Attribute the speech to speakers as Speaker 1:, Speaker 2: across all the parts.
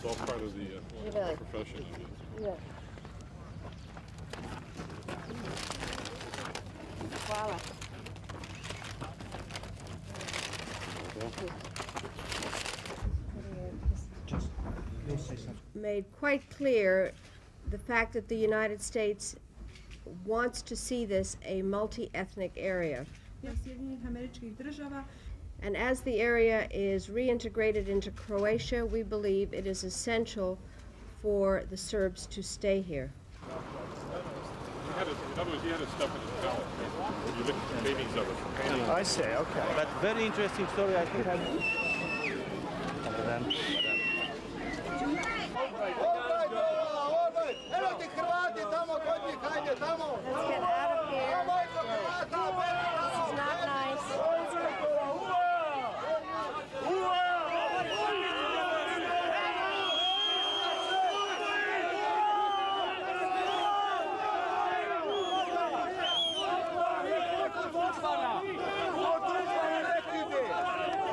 Speaker 1: It's all part of the profession, I guess.
Speaker 2: Yeah. Hvala. Made quite clear the fact that the United States wants to see this a multi-ethnic area. And as the area is reintegrated into Croatia, we believe it is essential for the Serbs to stay here.
Speaker 1: In other words, he had his stuff in his palette. You look at the paintings of it.
Speaker 3: I see, okay.
Speaker 4: But very interesting story, I think.
Speaker 2: Let's get out of here. This is not nice.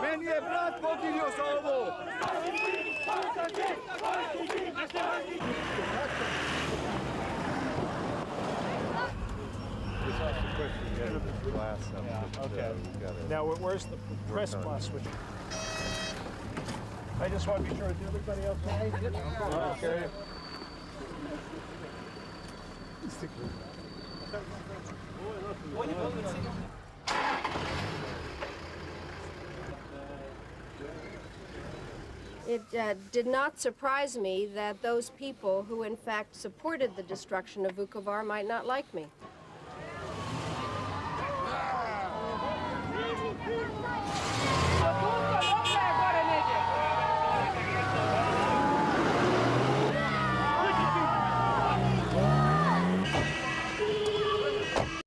Speaker 3: Meni je brat poginuo za ovo. Okay. Now, where's the press bus? I just want to be sure. Is everybody okay? Okay.
Speaker 2: It did not surprise me that those people who in fact supported the destruction of Vukovar might not like me.